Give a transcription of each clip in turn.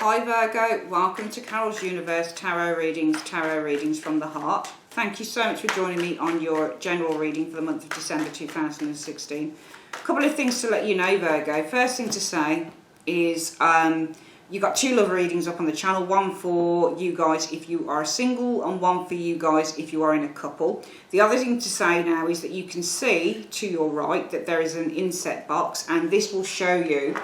Hi Virgo, welcome to Carol's Universe Tarot Readings from the Heart. Thank you so much for joining me on your general reading for the month of December 2016. A couple of things to let you know, Virgo. First thing to say is you've got two love readings up on the channel, one for you guys if you are single and one for you guys if you are in a couple. The other thing to say now is that you can see to your right that there is an inset box, and this will show you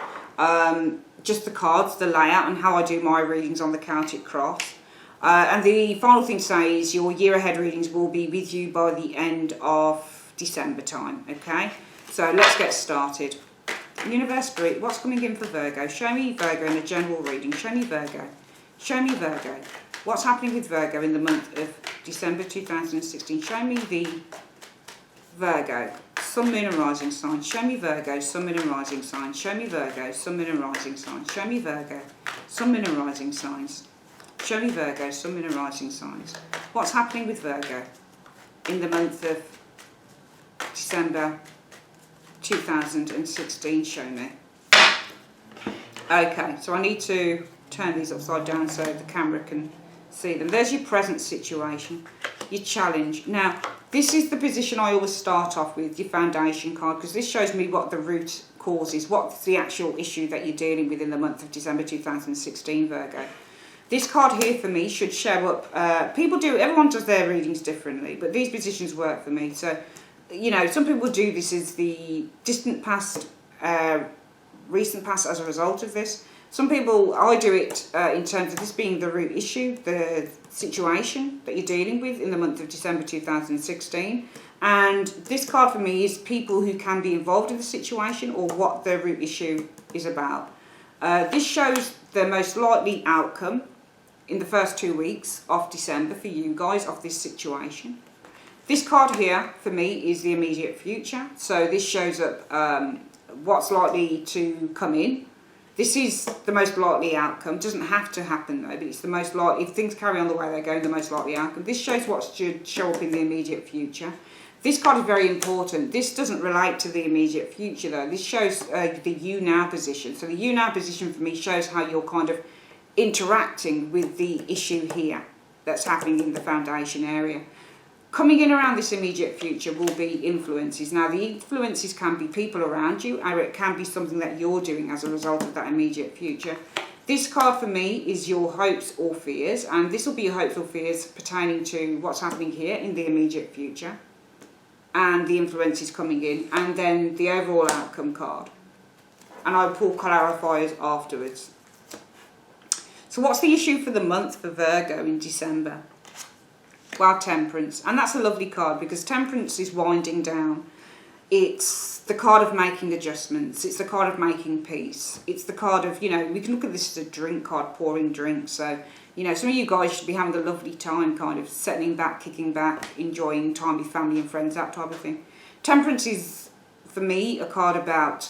just the cards, the layout, and how I do my readings on the Celtic Cross. And the final thing to say is your year ahead readings will be with you by the end of December time, okay? So let's get started. Universe Spirit, what's coming in for Virgo? Show me Virgo in a general reading. Show me Virgo. Show me Virgo. What's happening with Virgo in the month of December 2016? Show me the Virgo. Sun, Moon and Rising sign. Show me Virgo, Sun, Moon and Rising signs. Show me Virgo, Sun, Moon and Rising signs. Show me Virgo, Sun, Moon and Rising signs. Show me Virgo, Sun, Moon and Rising signs. What's happening with Virgo in the month of December 2016? Show me. Okay, so I need to turn these upside down so the camera can see them. There's your present situation, your challenge. Now, this is the position I always start off with, your foundation card, because this shows me what the root cause is, what's the actual issue that you're dealing with in the month of December 2016, Virgo. This card here for me should show up, everyone does their readings differently, but these positions work for me. So, you know, some people do this as the distant past, recent past as a result of this. Some people, I do it in terms of this being the root issue, the situation that you're dealing with in the month of December 2016. And this card for me is people who can be involved in the situation or what the root issue is about. This shows the most likely outcome in the first 2 weeks of December for you guys of this situation. This card here for me is the immediate future. So this shows up what's likely to come in. This is the most likely outcome. It doesn't have to happen though, but it's the most likely. If things carry on the way they're going, the most likely outcome. This shows what should show up in the immediate future. This card is very important. This doesn't relate to the immediate future though. This shows the you now position. So the you now position for me shows how you're kind of interacting with the issue here that's happening in the foundation area. Coming in around this immediate future will be influences. Now, the influences can be people around you, or it can be something that you're doing as a result of that immediate future. This card for me is your hopes or fears, and this will be your hopes or fears pertaining to what's happening here in the immediate future, and the influences coming in, and then the overall outcome card. And I will pull clarifiers afterwards. So what's the issue for the month for Virgo in December? Well, Temperance, and that's a lovely card because Temperance is winding down. It's the card of making adjustments. It's the card of making peace. It's the card of, you know, we can look at this as a drink card, pouring drinks. So, you know, some of you guys should be having a lovely time kind of settling back, kicking back, enjoying time with family and friends, that type of thing. Temperance is, for me, a card about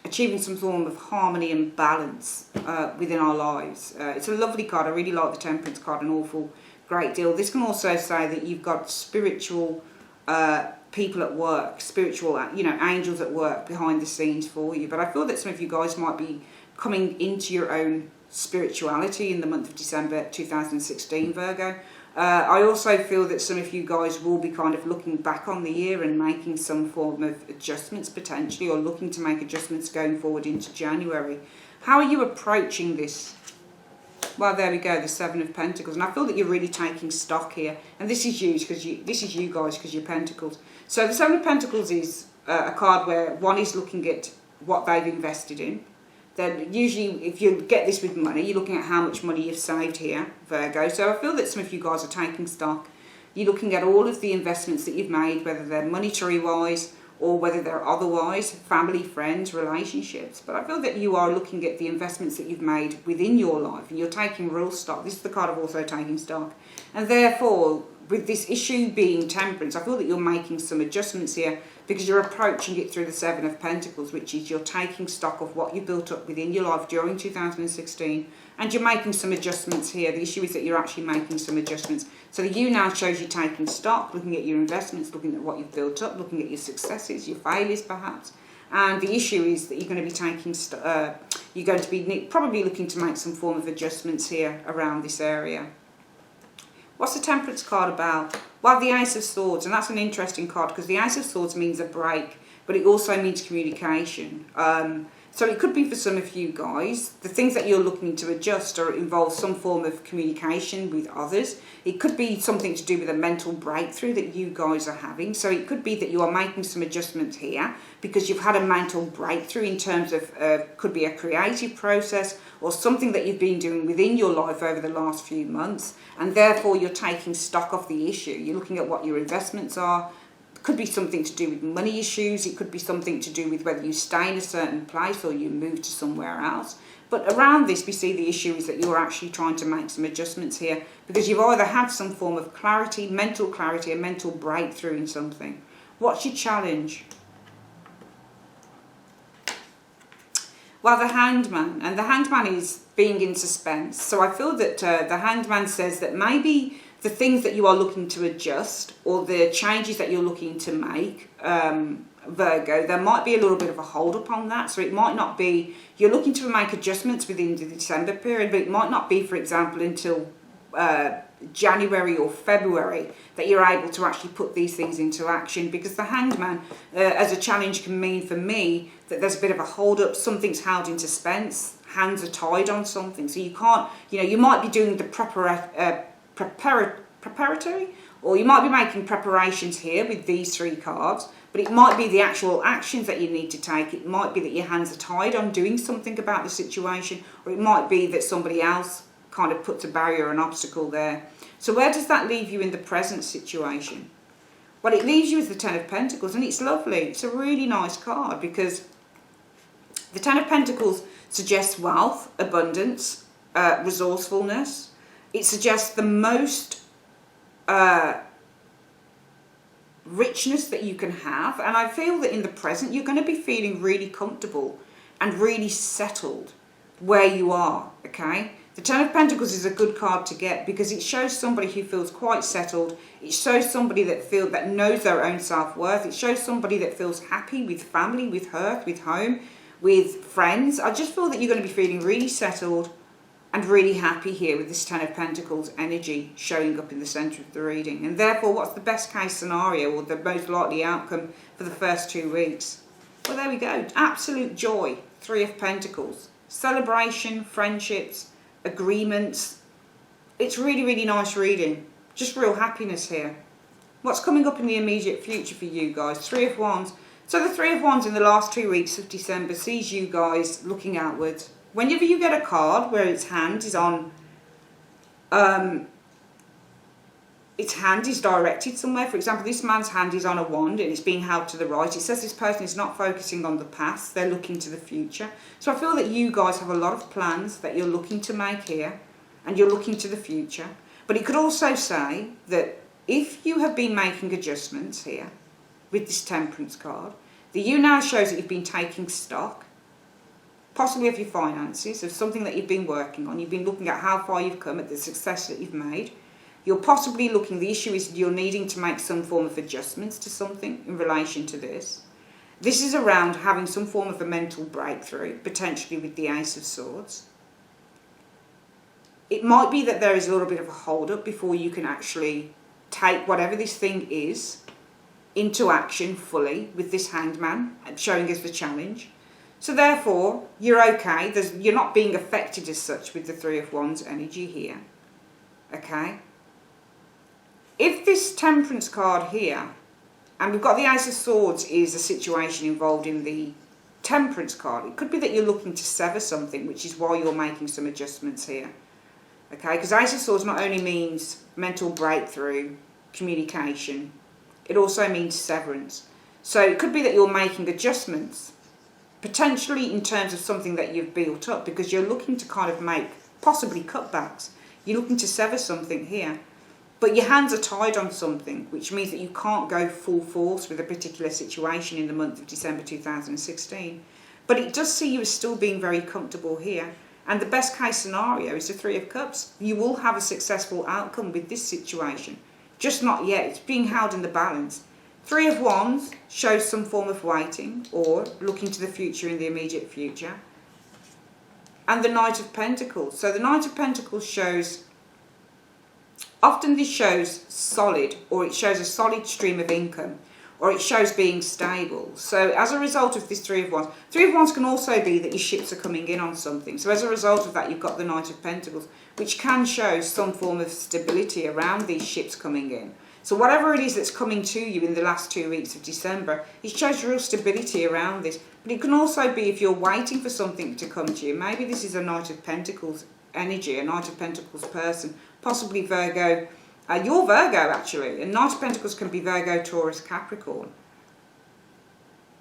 achieving some form of harmony and balance within our lives. It's a lovely card. I really like the Temperance card an awful great deal. This can also say that you've got spiritual people at work, spiritual, you know, angels at work behind the scenes for you. But I feel that some of you guys might be coming into your own spirituality in the month of December 2016, Virgo. I also feel that some of you guys will be kind of looking back on the year and making some form of adjustments potentially, or looking to make adjustments going forward into January. How are you approaching this? Well, there we go, the Seven of Pentacles, and I feel that you're really taking stock here. And this is you because you guys because you're Pentacles. So the Seven of Pentacles is a card where one is looking at what they've invested in. Then usually, if you get this with money, you're looking at how much money you've saved here, Virgo. So I feel that some of you guys are taking stock. You're looking at all of the investments that you've made, whether they're monetary wise or whether they're otherwise, family, friends, relationships. But I feel that you are looking at the investments that you've made within your life, and you're taking real stock. This is the card of also taking stock. And therefore, with this issue being Temperance, I feel that you're making some adjustments here because you're approaching it through the Seven of Pentacles, which is you're taking stock of what you built up within your life during 2016, and you're making some adjustments here. The issue is that you're actually making some adjustments. So the you now shows you taking stock, looking at your investments, looking at what you've built up, looking at your successes, your failures perhaps. And the issue is that you're going to be taking you're going to be probably looking to make some form of adjustments here around this area. What's the Temperance card about? Well, the Ace of Swords, and that's an interesting card because the Ace of Swords means a break, but it also means communication. So it could be for some of you guys, the things that you're looking to adjust or involve some form of communication with others. It could be something to do with a mental breakthrough that you guys are having. So it could be that you are making some adjustments here because you've had a mental breakthrough in terms of, could be a creative process or something that you've been doing within your life over the last few months. And therefore you're taking stock of the issue. You're looking at what your investments are. Could be something to do with money issues. It could be something to do with whether you stay in a certain place or you move to somewhere else. But around this, we see the issue is that you're actually trying to make some adjustments here because you've either had some form of clarity, a mental breakthrough in something. What's your challenge? Well, the Hanged Man, and the Hanged Man is being in suspense. So I feel that the Hanged Man says that maybe the things that you are looking to adjust or the changes that you're looking to make, Virgo, there might be a little bit of a hold up on that. So it might not be, you're looking to make adjustments within the December period, but it might not be, for example, until January or February that you're able to actually put these things into action, because the Hanged Man as a challenge can mean for me that there's a bit of a hold up, something's held in suspense, hands are tied on something, so you can't, you might be doing the preparatory, or you might be making preparations here with these three cards, but it might be the actual actions that you need to take. It might be that your hands are tied on doing something about the situation, or it might be that somebody else kind of puts a barrier or an obstacle there. So where does that leave you in the present situation? Well, it leaves you as the Ten of Pentacles, and it's lovely. It's a really nice card because the Ten of Pentacles suggests wealth, abundance, resourcefulness. It suggests the most richness that you can have. And I feel that in the present, you're going to be feeling really comfortable and really settled where you are, okay? The Ten of Pentacles is a good card to get because it shows somebody who feels quite settled. It shows somebody that knows their own self-worth. It shows somebody that feels happy with family, with hearth, with home, with friends. I just feel that you're going to be feeling really settled and really happy here with this Ten of Pentacles energy showing up in the centre of the reading. And therefore, what's the best case scenario or the most likely outcome for the first 2 weeks? Well, there we go. Absolute joy. Three of Pentacles. Celebration, friendships, agreements. It's really, really nice reading. Just real happiness here. What's coming up in the immediate future for you guys? Three of Wands. So the Three of Wands in the last 2 weeks of December sees you guys looking outwards. Whenever you get a card where its hand is on, its hand is directed somewhere. For example, this man's hand is on a wand and it's being held to the right. It says this person is not focusing on the past, they're looking to the future. So I feel that you guys have a lot of plans that you're looking to make here and you're looking to the future. But it could also say that if you have been making adjustments here with this Temperance card, the you now shows that you've been taking stock, possibly of your finances, of something that you've been working on. You've been looking at how far you've come, at the success that you've made. You're possibly looking, the issue is you're needing to make some form of adjustments to something in relation to this. This is around having some form of a mental breakthrough, potentially with the Ace of Swords. It might be that there is a little bit of a hold up before you can actually take whatever this thing is into action fully with this Hanged Man, showing us the challenge. So therefore, you're okay. You're not being affected as such with the Three of Wands energy here. Okay? If this Temperance card here, and we've got the Ace of Swords is a situation involved in the Temperance card. It could be that you're looking to sever something, which is why you're making some adjustments here. Okay? Because Ace of Swords not only means mental breakthrough, communication, it also means severance. So it could be that you're making adjustments, potentially in terms of something that you've built up, because you're looking to kind of make possibly cutbacks. You're looking to sever something here. But your hands are tied on something, which means that you can't go full force with a particular situation in the month of December 2016. But it does see you as still being very comfortable here. And the best case scenario is the Three of Cups. You will have a successful outcome with this situation. Just not yet. It's being held in the balance. Three of Wands shows some form of waiting or looking to the future in the immediate future. and the Knight of Pentacles. So the Knight of Pentacles shows, often this shows solid, or it shows a solid stream of income, or it shows being stable. So as a result of this Three of Wands can also be that your ships are coming in on something. So as a result of that, you've got the Knight of Pentacles, which can show some form of stability around these ships coming in. So whatever it is that's coming to you in the last 2 weeks of December, it shows real stability around this. But it can also be if you're waiting for something to come to you. Maybe this is a Knight of Pentacles energy, a Knight of Pentacles person, possibly Virgo. You're Virgo, actually. And Knight of Pentacles can be Virgo, Taurus, Capricorn.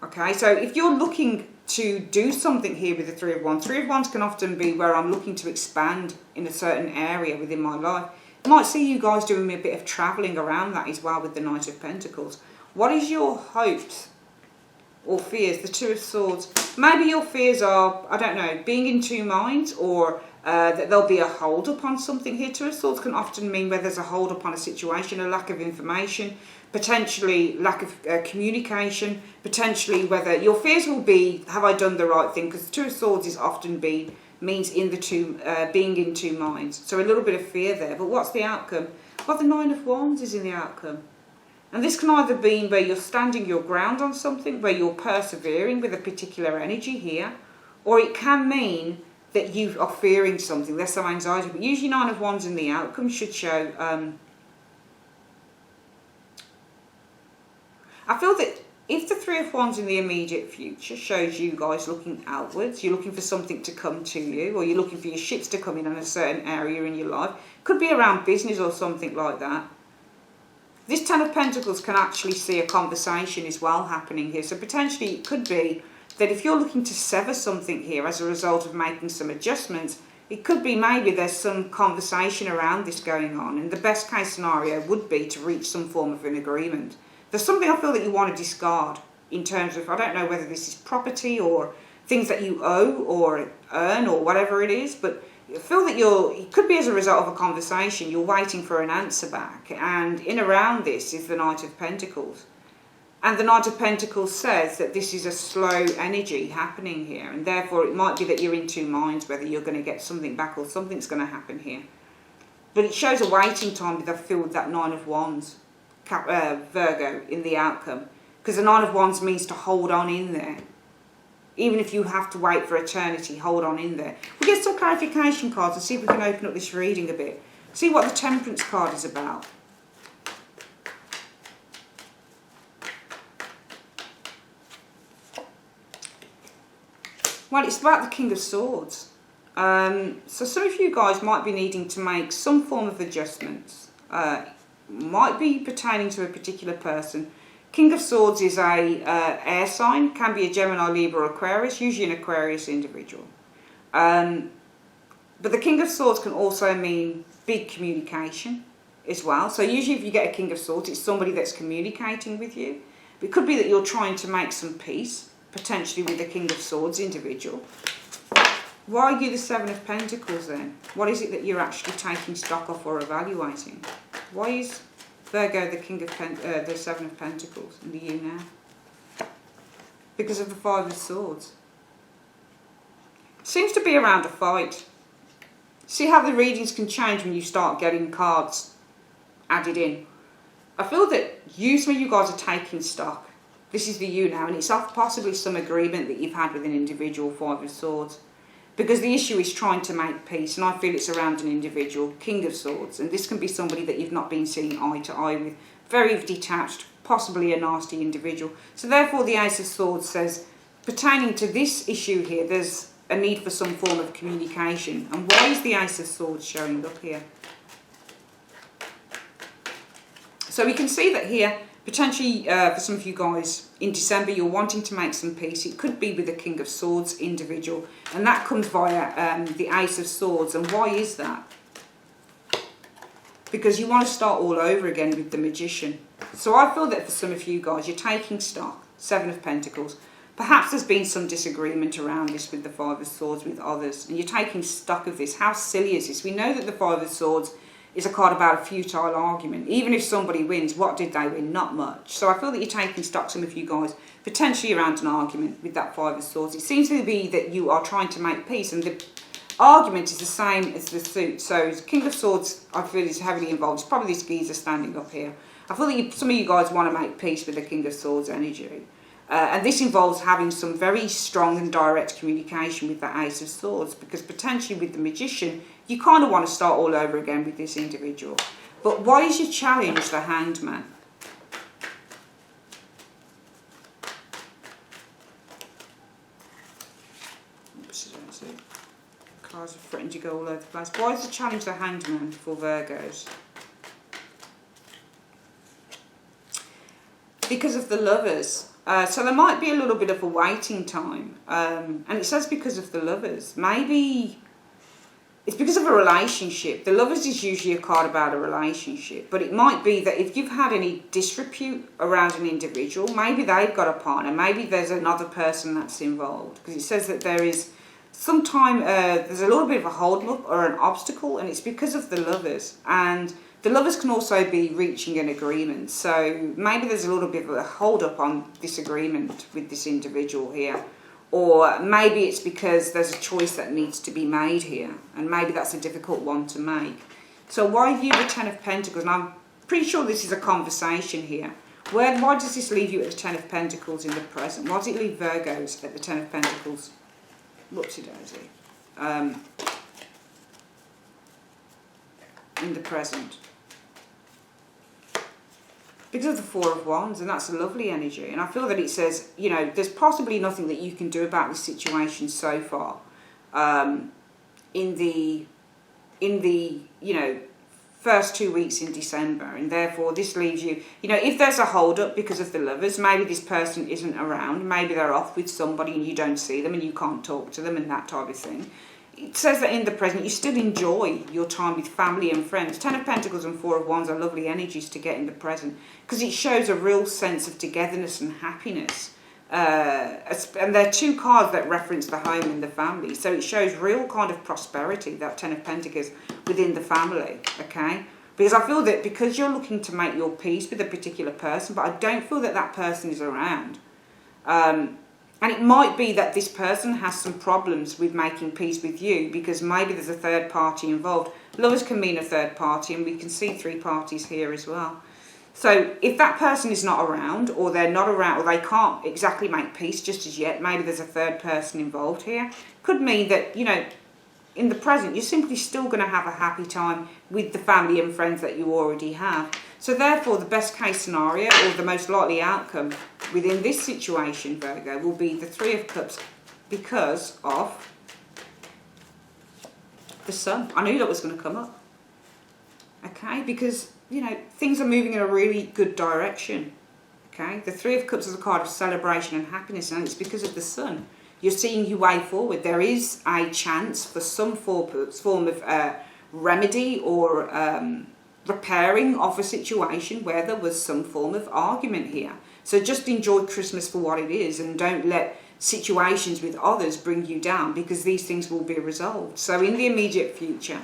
Okay, so if you're looking to do something here with the Three of Wands can often be where I'm looking to expand in a certain area within my life. I might see you guys doing a bit of travelling around that as well with the Knight of Pentacles. What is your hopes or fears? The Two of Swords. Maybe your fears are, I don't know, being in two minds, or that there'll be a hold up on something here. Two of Swords can often mean where there's a hold up on a situation, a lack of information, potentially lack of communication, potentially whether your fears will be, have I done the right thing? Because the Two of Swords is often means in the two, being in two minds. So a little bit of fear there. But what's the outcome? Well, the Nine of Wands is in the outcome. And this can either be where you're standing your ground on something, where you're persevering with a particular energy here, or it can mean that you are fearing something. There's some anxiety. But usually Nine of Wands in the outcome should show... I feel that if the Three of Wands in the immediate future shows you guys looking outwards, you're looking for something to come to you, or you're looking for your ships to come in on a certain area in your life, could be around business or something like that. This Ten of Pentacles can actually see a conversation as well happening here. So potentially it could be that if you're looking to sever something here as a result of making some adjustments, it could be maybe there's some conversation around this going on, and the best case scenario would be to reach some form of an agreement. There's something I feel that you want to discard in terms of, I don't know whether this is property or things that you owe or earn or whatever it is, but I feel that it could be as a result of a conversation, you're waiting for an answer back, and in around this is the Knight of Pentacles. And the Knight of Pentacles says that this is a slow energy happening here, and therefore it might be that you're in two minds whether you're going to get something back or something's going to happen here. But it shows a waiting time with, I feel, with that Nine of Wands. Virgo in the outcome, because the Nine of Wands means to hold on in there. Even if you have to wait for eternity, hold on in there. We'll get some clarification cards and see if we can open up this reading a bit. See what the Temperance card is about. Well, it's about the King of Swords. So some of you guys might be needing to make some form of adjustments. Might be pertaining to a particular person. King of Swords is a air sign, can be a Gemini, Libra, or Aquarius, usually an Aquarius individual. But the King of Swords can also mean big communication as well. So usually if you get a King of Swords, it's somebody that's communicating with you. It could be that you're trying to make some peace, potentially with the King of Swords individual. Why are you the Seven of Pentacles then? What is it that you're actually taking stock of or evaluating? Why is Virgo the Seven of Pentacles in the you now? Because of the Five of Swords. Seems to be around a fight. See how the readings can change when you start getting cards added in. I feel that usually you guys are taking stock. This is the you now, and it's off possibly some agreement that you've had with an individual Five of Swords. Because the issue is trying to make peace, and I feel it's around an individual, King of Swords, and this can be somebody that you've not been seeing eye to eye with, very detached, possibly a nasty individual. So therefore the Ace of Swords says, pertaining to this issue here, there's a need for some form of communication. And why is the Ace of Swords showing up here? So we can see that here, potentially for some of you guys, in December you're wanting to make some peace. It could be with the King of Swords individual, and that comes via the Ace of Swords. And why is that? Because you want to start all over again with the Magician. So I feel that for some of you guys, you're taking stock. Seven of Pentacles. Perhaps there's been some disagreement around this with the Five of Swords with others, and you're taking stock of this. How silly is this? We know that the Five of Swords is a card about a futile argument. Even if somebody wins, what did they win? Not much. So I feel that you're taking stock, some of you guys, potentially around an argument with that Five of Swords. It seems to be that you are trying to make peace, and argument is the same as the suit. So King of Swords, I feel, is heavily involved. It's probably this geezer standing up here. I feel that some of you guys want to make peace with the King of Swords energy. And this involves having some very strong and direct communication with the Ace of Swords, because potentially with the Magician, you kind of want to start all over again with this individual. But why is your challenge the Hanged Man? Cards are threatening to go all over the place. Why is the challenge the Hanged Man for Virgos? Because of the Lovers. So there might be a little bit of a waiting time. And it says because of the Lovers. Maybe it's because of a relationship. The Lovers is usually a card about a relationship. But it might be that if you've had any disrepute around an individual, maybe they've got a partner. Maybe there's another person that's involved. Because it says that there is sometimes there's a little bit of a hold-up or an obstacle. And it's because of the Lovers. And the Lovers can also be reaching an agreement. So maybe there's a little bit of a hold-up on this agreement with this individual here. Or maybe it's because there's a choice that needs to be made here. And maybe that's a difficult one to make. So why have you the Ten of Pentacles? And I'm pretty sure this is a conversation here. Why does this leave you at the Ten of Pentacles in the present? Why does it leave Virgos at the Ten of Pentacles? Whoopsie-daisy. In the present. Because of the Four of Wands, and that's a lovely energy. And I feel that it says, you know, there's possibly nothing that you can do about this situation so far. In the you know, first 2 weeks in December, and therefore this leaves you, you know, if there's a hold up because of the Lovers, maybe this person isn't around, maybe they're off with somebody and you don't see them and you can't talk to them and that type of thing. It says that in the present you still enjoy your time with family and friends. Ten of Pentacles and Four of Wands are lovely energies to get in the present, because it shows a real sense of togetherness and happiness. And they're two cards that reference the home and the family. So it shows real kind of prosperity, that Ten of Pentacles, within the family, okay? Because I feel that because you're looking to make your peace with a particular person, but I don't feel that that person is around. And it might be that this person has some problems with making peace with you, because maybe there's a third party involved. Lovers can mean a third party, and we can see three parties here as well. So if that person is not around, or they're not around, or they can't exactly make peace just as yet, maybe there's a third person involved here, could mean that, you know, in the present, you're simply still going to have a happy time with the family and friends that you already have. So therefore, the best case scenario, or the most likely outcome within this situation, Virgo, will be the Three of Cups, because of the Sun. I knew that was going to come up. Okay, because, you know, things are moving in a really good direction. Okay, the Three of Cups is a card of celebration and happiness, and it's because of the Sun. You're seeing your way forward. There is a chance for some form of remedy or repairing of a situation where there was some form of argument here. So just enjoy Christmas for what it is, and don't let situations with others bring you down, because these things will be resolved. So in the immediate future,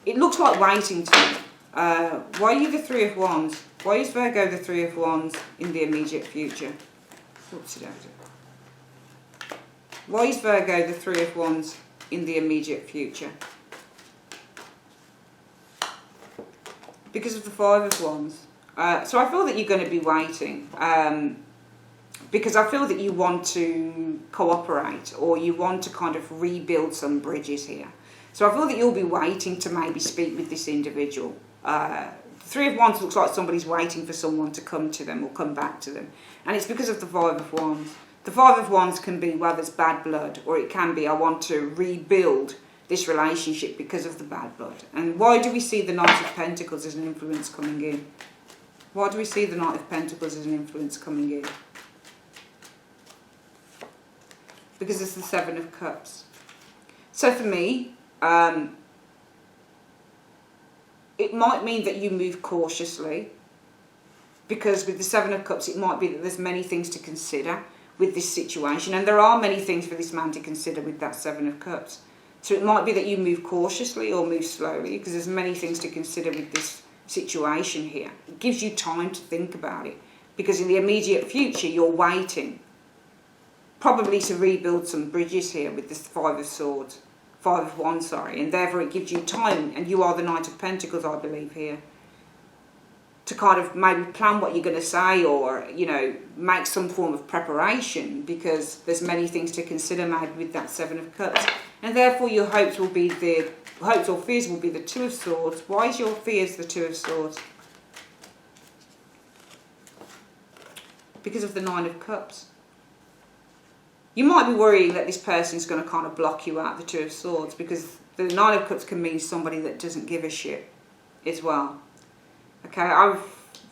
it looks like waiting to me. Why are you the Three of Wands? Why is Virgo the Three of Wands in the immediate future? Why is Virgo the Three of Wands in the immediate future? Because of the Five of Wands. So I feel that you're going to be waiting, because I feel that you want to cooperate, or you want to kind of rebuild some bridges here. So I feel that you'll be waiting to maybe speak with this individual. Three of Wands looks like somebody's waiting for someone to come to them or come back to them. And it's because of the Five of Wands. The Five of Wands can be, well, there's bad blood, or it can be, I want to rebuild this relationship because of the bad blood. And why do we see the Knight of Pentacles as an influence coming in? Why do we see the Knight of Pentacles as an influence coming in? Because it's the Seven of Cups. So for me, it might mean that you move cautiously, because with the Seven of Cups, it might be that there's many things to consider with this situation. And there are many things for this man to consider with that Seven of Cups. So it might be that you move cautiously or move slowly, because there's many things to consider with this situation here. It gives you time to think about it, because in the immediate future you're waiting, probably to rebuild some bridges here with this Five of Swords. Five of Wands, sorry, and therefore it gives you time, and you are the Knight of Pentacles, I believe, here, to kind of maybe plan what you're going to say, or, you know, make some form of preparation, because there's many things to consider maybe with that Seven of Cups. And therefore your hopes or fears will be the Two of Swords. Why is your fears the Two of Swords? Because of the Nine of Cups. You might be worrying that this person is going to kind of block you out, the Two of Swords, because the Nine of Cups can mean somebody that doesn't give a shit as well. Okay, I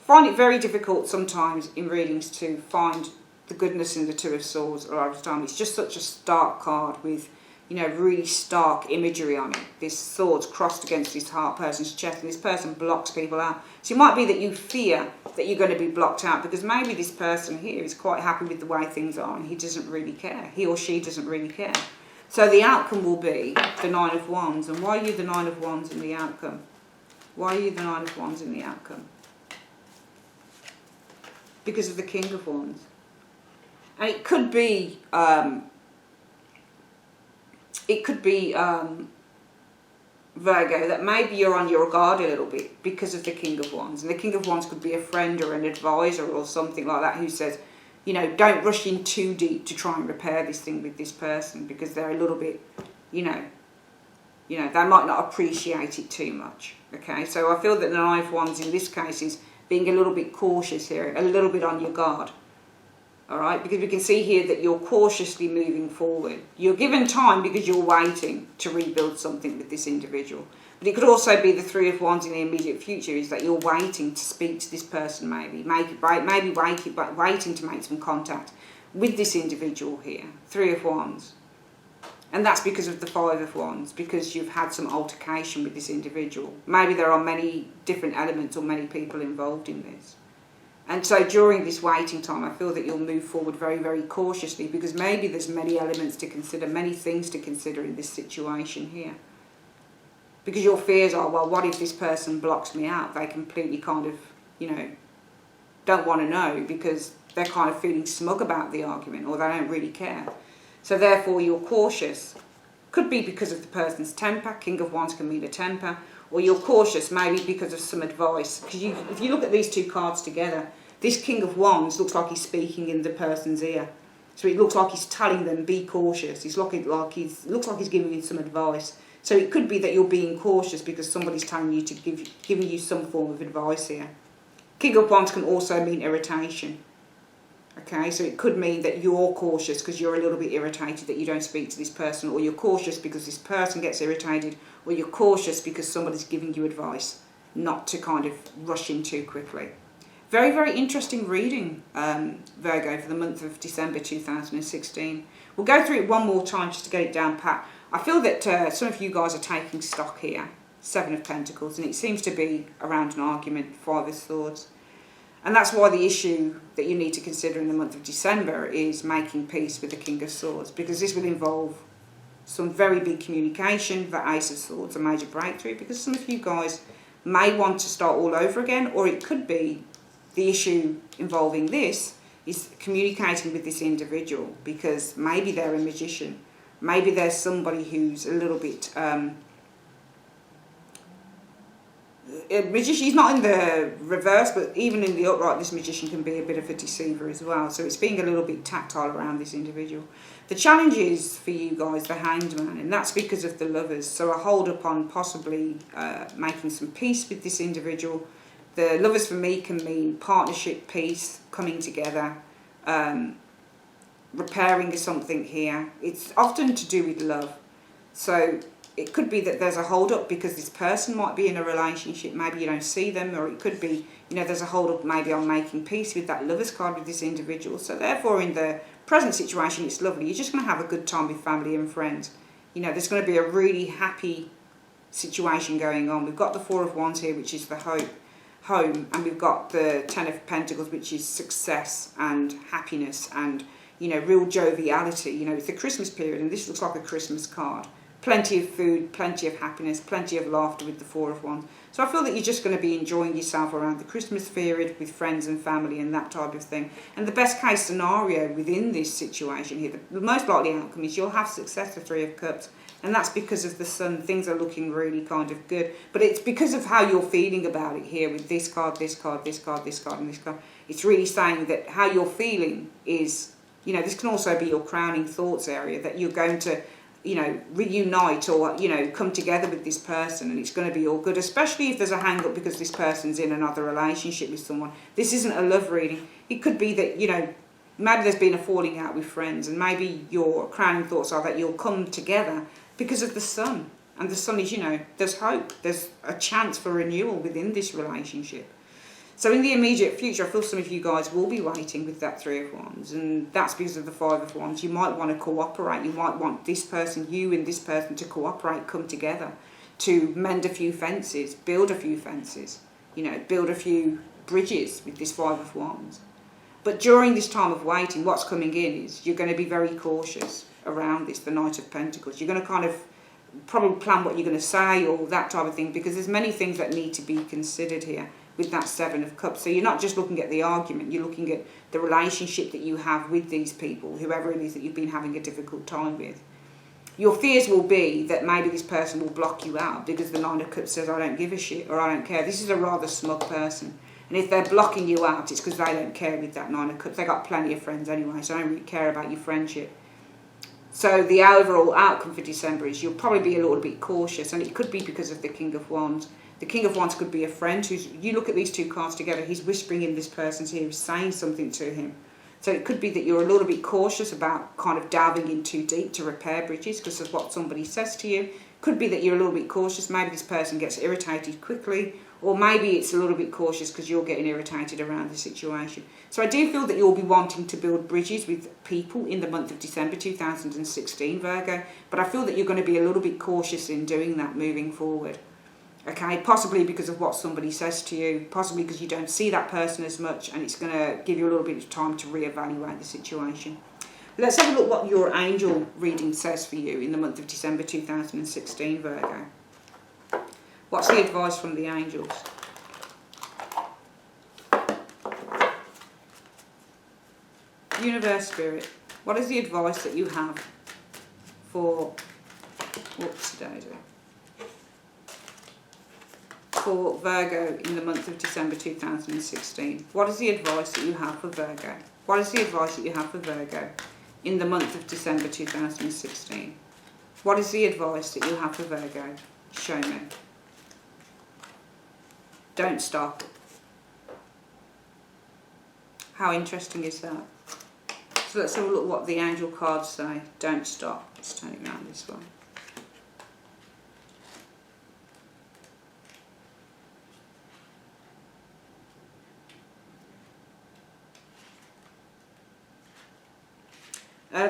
find it very difficult sometimes in readings to find the goodness in the Two of Swords a lot of the time. It's just such a stark card with, you know, really stark imagery on it. This sword's crossed against this person's chest, and this person blocks people out. So it might be that you fear that you're going to be blocked out, because maybe this person here is quite happy with the way things are, and he doesn't really care. He or she doesn't really care. So the outcome will be the Nine of Wands. And why are you the Nine of Wands in the outcome? Why are you the Nine of Wands in the outcome? Because of the King of Wands. And it could be Virgo, that maybe you're on your guard a little bit because of the King of Wands. And the King of Wands could be a friend or an advisor or something like that, who says, you know, don't rush in too deep to try and repair this thing with this person, because they're a little bit, you know, they might not appreciate it too much. Okay, so I feel that the Nine of Wands in this case is being a little bit cautious here, a little bit on your guard. All right, because we can see here that you're cautiously moving forward. You're given time because you're waiting to rebuild something with this individual. But it could also be the Three of Wands in the immediate future, is that you're waiting to speak to this person, maybe waiting to make some contact with this individual here. Three of Wands. And that's because of the Five of Wands, because you've had some altercation with this individual. Maybe there are many different elements or many people involved in this. And so during this waiting time, I feel that you'll move forward very, very cautiously, because maybe there's many elements to consider, many things to consider in this situation here. Because your fears are, well, what if this person blocks me out? They completely kind of, you know, don't want to know, because they're kind of feeling smug about the argument, or they don't really care. So therefore you're cautious. Could be because of the person's temper. King of Wands can mean a temper. Or you're cautious maybe because of some advice. Because if you look at these two cards together, this King of Wands looks like he's speaking in the person's ear. So it looks like he's telling them, be cautious. It looks like he's giving you some advice. So it could be that you're being cautious because somebody's telling you to giving you some form of advice here. King of Wands can also mean irritation. Okay, so it could mean that you're cautious because you're a little bit irritated that you don't speak to this person, or you're cautious because this person gets irritated, or you're cautious because somebody's giving you advice not to kind of rush in too quickly. Very, very interesting reading, Virgo, for the month of December 2016. We'll go through it one more time just to get it down pat. I feel that some of you guys are taking stock here. Seven of Pentacles, and it seems to be around an argument, Five of Swords. And that's why the issue that you need to consider in the month of December is making peace with the King of Swords, because this will involve some very big communication. The Ace of Swords, a major breakthrough, because some of you guys may want to start all over again, or it could be the issue involving this is communicating with this individual, because maybe they're a magician. Maybe there's somebody who's a little bit... magician, he's not in the reverse, but even in the upright, this magician can be a bit of a deceiver as well. So it's being a little bit tactile around this individual. The challenge is for you guys, the Hanged Man, and that's because of the Lovers. So I hold upon possibly making some peace with this individual. The Lovers for me can mean partnership, peace, coming together, repairing something here. It's often to do with love. So it could be that there's a hold-up because this person might be in a relationship, maybe you don't see them, or it could be, you know, there's a hold-up maybe on making peace with that Lovers card with this individual. So therefore in the present situation it's lovely. You're just going to have a good time with family and friends. You know, there's going to be a really happy situation going on. We've got the Four of Wands here, which is the home, and we've got the Ten of Pentacles, which is success and happiness and, you know, real joviality. You know, it's the Christmas period, and this looks like a Christmas card. Plenty of food, plenty of happiness, plenty of laughter with the Four of Wands. So I feel that you're just going to be enjoying yourself around the Christmas period with friends and family and that type of thing. And the best case scenario within this situation here, the most likely outcome is you'll have success, the Three of Cups, And that's because of the sun. Things are looking really kind of good. But it's because of how you're feeling about it here with this card, this card, this card, this card, and this card. It's really saying that how you're feeling is, you know, this can also be your crowning thoughts area, that you're going to, you know, reunite or, you know, come together with this person, and it's going to be all good, especially if there's a hang-up because this person's in another relationship with someone. This isn't a love reading. It could be that, you know, maybe there's been a falling out with friends, and maybe your crowning thoughts are that you'll come together because of the sun. And the sun is, you know, there's hope. There's a chance for renewal within this relationship. So in the immediate future, I feel some of you guys will be waiting with that Three of Wands, and that's because of the Five of Wands. You might want to cooperate. You might want this person, you and this person, to cooperate, come together, to mend a few fences, build a few fences, you know, build a few bridges with this Five of Wands. But during this time of waiting, what's coming in is you're going to be very cautious around this, the Knight of Pentacles. You're going to kind of probably plan what you're going to say or that type of thing, because there's many things that need to be considered here with that Seven of Cups. So you're not just looking at the argument, you're looking at the relationship that you have with these people, whoever it is that you've been having a difficult time with. Your fears will be that maybe this person will block you out because the Nine of Cups says, I don't give a shit, or I don't care. This is a rather smug person. And if they're blocking you out, it's because they don't care with that Nine of Cups. They've got plenty of friends anyway, so they don't really care about your friendship. So the overall outcome for December is you'll probably be a little bit cautious, and it could be because of the King of Wands. The King of Wands could be a friend who's, you look at these two cards together, he's whispering in this person's ear, he's saying something to him. So it could be that you're a little bit cautious about kind of delving in too deep to repair bridges because of what somebody says to you. Could be that you're a little bit cautious, maybe this person gets irritated quickly, or maybe it's a little bit cautious because you're getting irritated around the situation. So I do feel that you'll be wanting to build bridges with people in the month of December 2016, Virgo, but I feel that you're going to be a little bit cautious in doing that moving forward. Okay, possibly because of what somebody says to you, possibly because you don't see that person as much, and it's going to give you a little bit of time to reevaluate the situation. Let's have a look what your angel reading says for you in the month of December 2016, Virgo. What's the advice from the angels? Universe, Spirit, what is the advice that you have for, what's today do? For Virgo in the month of December 2016? What is the advice that you have for Virgo? What is the advice that you have for Virgo in the month of December 2016? What is the advice that you have for Virgo? Show me. Don't stop. How interesting is that? So let's have a look what the angel cards say. Don't stop. Let's turn it around this way.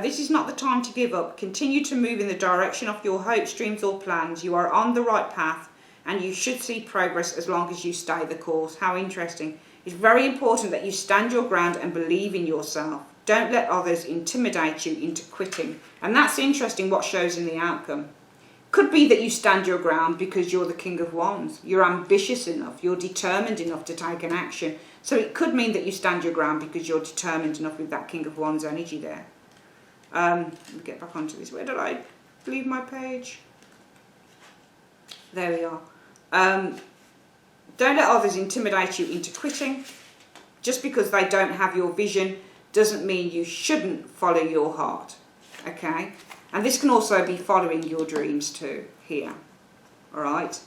This is not the time to give up. Continue to move in the direction of your hopes, dreams or plans. You are on the right path and you should see progress as long as you stay the course. How interesting. It's very important that you stand your ground and believe in yourself. Don't let others intimidate you into quitting. And that's interesting what shows in the outcome. Could be that you stand your ground because you're the King of Wands. You're ambitious enough. You're determined enough to take an action. So it could mean that you stand your ground because you're determined enough with that King of Wands energy there. Let me get back onto this. Where did I leave my page? There we are. Don't let others intimidate you into quitting. Just because they don't have your vision doesn't mean you shouldn't follow your heart. Okay? And this can also be following your dreams too, here. Alright?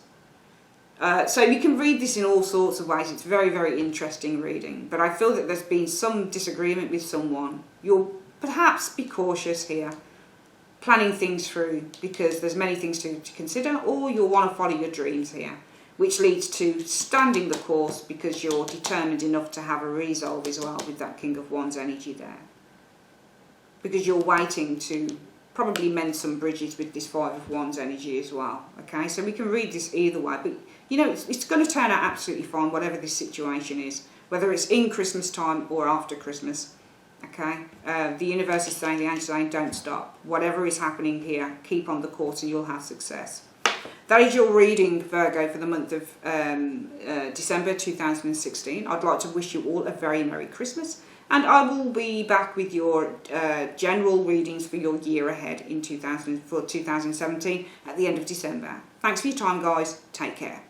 So you can read this in all sorts of ways. It's very, very interesting reading. But I feel that there's been some disagreement with someone. You'll perhaps be cautious here, planning things through, because there's many things to consider, or you'll want to follow your dreams here, which leads to standing the course because you're determined enough to have a resolve as well with that King of Wands energy there. Because you're waiting to probably mend some bridges with this Five of Wands energy as well. Okay, so we can read this either way, but you know, it's going to turn out absolutely fine, whatever this situation is, whether it's in Christmas time or after Christmas. Okay, the universe is saying, the angels are saying, don't stop. Whatever is happening here, keep on the course and you'll have success. That is your reading, Virgo, for the month of December 2016. I'd like to wish you all a very Merry Christmas And I will be back with your general readings for your year ahead in 2017 at the end of December. Thanks for your time, guys. Take care.